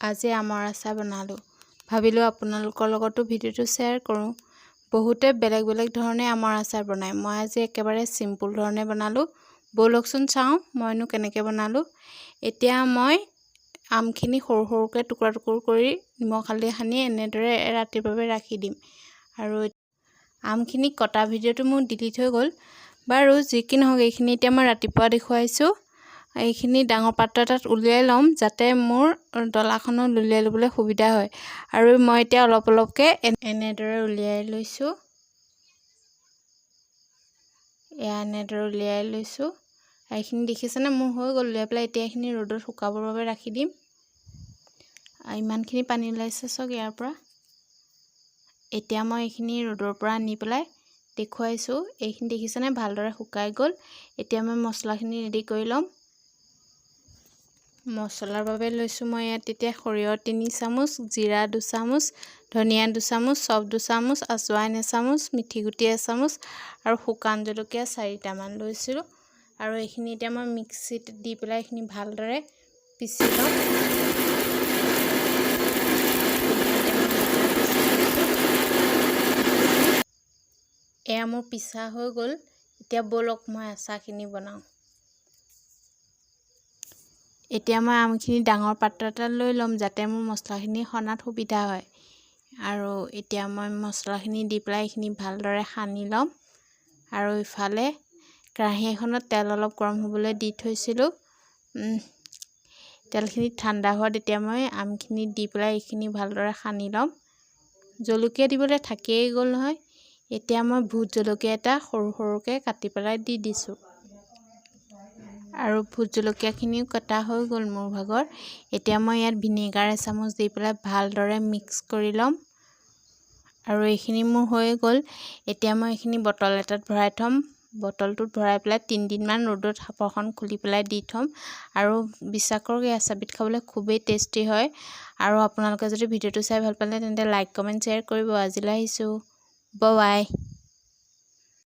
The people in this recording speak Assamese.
আজি আমৰ আচাৰ বনালোঁ। ভাবিলোঁ আপোনালোকৰ লগতো ভিডিঅ'টো শ্বেয়াৰ কৰোঁ। বহুতে বেলেগ বেলেগ ধৰণে আমৰ আচাৰ বনায়। মই আজি একেবাৰে চিম্পুল ধৰণে বনালোঁ। ব'লকচোন চাওঁ মইনো কেনেকৈ বনালোঁ। এতিয়া মই আমখিনি সৰু সৰুকৈ টুকুৰা টুকুৰ কৰি নিমখ হালধি সানি এনেদৰে ৰাতিৰ বাবে ৰাখি দিম। আৰু আমখিনি কটা ভিডিঅ'টো মোৰ ডিলিট হৈ গ'ল। বাৰু যি কি নহওক, এইখিনি এতিয়া মই ৰাতিপুৱা দেখুৱাইছোঁ। এইখিনি ডাঙৰ পাত্ৰ এটাত উলিয়াই ল'ম যাতে মোৰ ডলাখনত উলিয়াই ল'বলৈ সুবিধা হয়। আৰু মই এতিয়া অলপ অলপকৈ এনেদৰে উলিয়াই লৈছোঁ। এনেদৰে উলিয়াই লৈছোঁ। এইখিনি দেখিছেনে মোৰ হৈ গ'ল উলিয়াই পেলাই। এতিয়া এইখিনি ৰ'দত শুকাবৰ বাবে ৰাখি দিম। ইমানখিনি পানী ওলাইছে চাওক ইয়াৰ পৰা। এতিয়া মই এইখিনি ৰ'দৰ পৰা আনি পেলাই দেখুৱাইছোঁ। এইখিনি দেখিছেনে ভালদৰে শুকাই গ'ল। এতিয়া মই মছলাখিনি ৰেডি কৰি ল'ম। মছলাৰ বাবে লৈছোঁ মই ইয়াত এতিয়া সৰিয়হ 3 চামুচ, জিৰা 2 চামুচ, ধনিয়া 2 চামুচ, চফ 2 চামুচ, আজৱাইন 1 চামুচ, মিঠি গুটি 1 চামুচ আৰু শুকান জলকীয়া 4টামান লৈছিলোঁ। আৰু এইখিনি এতিয়া মই মিক্সিত দি পেলাই এইখিনি ভালদৰে পিচি ল'ম। এয়া মোৰ পিছা হৈ গ'ল। এতিয়া ব'লক মই আচাৰখিনি বনাওঁ। এতিয়া মই আমখিনি ডাঙৰ পাত্ৰ এটাত লৈ ল'ম যাতে মোৰ মছলাখিনি সনাত সুবিধা হয়। আৰু এতিয়া মই মছলাখিনি দি পেলাই এইখিনি ভালদৰে সানি ল'ম। আৰু ইফালে কেৰাহী এখনত তেল অলপ গৰম হ'বলৈ দি থৈছিলোঁ। তেলখিনি ঠাণ্ডা হোৱাত এতিয়া মই আমখিনি দি পেলাই এইখিনি ভালদৰে সানি ল'ম। জলকীয়া দিবলৈ থাকিয়েই গ'ল নহয়। এতিয়া মই ভোট জলকীয়া এটা সৰু সৰুকৈ কাটি পেলাই দি দিছোঁ। আৰু ভোট জলকীয়াখিনিও কটা হৈ গ'ল মোৰ ভাগৰ। এতিয়া মই ইয়াত ভিনেগাৰ 1 চামুচ দি পেলাই ভালদৰে মিক্স কৰি ল'ম। আৰু এইখিনি মোৰ হৈ গ'ল। এতিয়া মই এইখিনি বটল এটাত ভৰাই থ'ম। বটলটোত ভৰাই পেলাই 3 দিনমান ৰ'দত সাফৰখন খুলি পেলাই দি থ'ম। আৰু বিশ্বাস কৰক এই আচাৰবিধ খাবলৈ খুবেই টেষ্টি হয়। আৰু আপোনালোকে যদি ভিডিঅ'টো চাই ভাল পালে তেন্তে লাইক কমেণ্ট শ্বেয়াৰ কৰিব। আজিলৈ আহিছোঁ। বাই।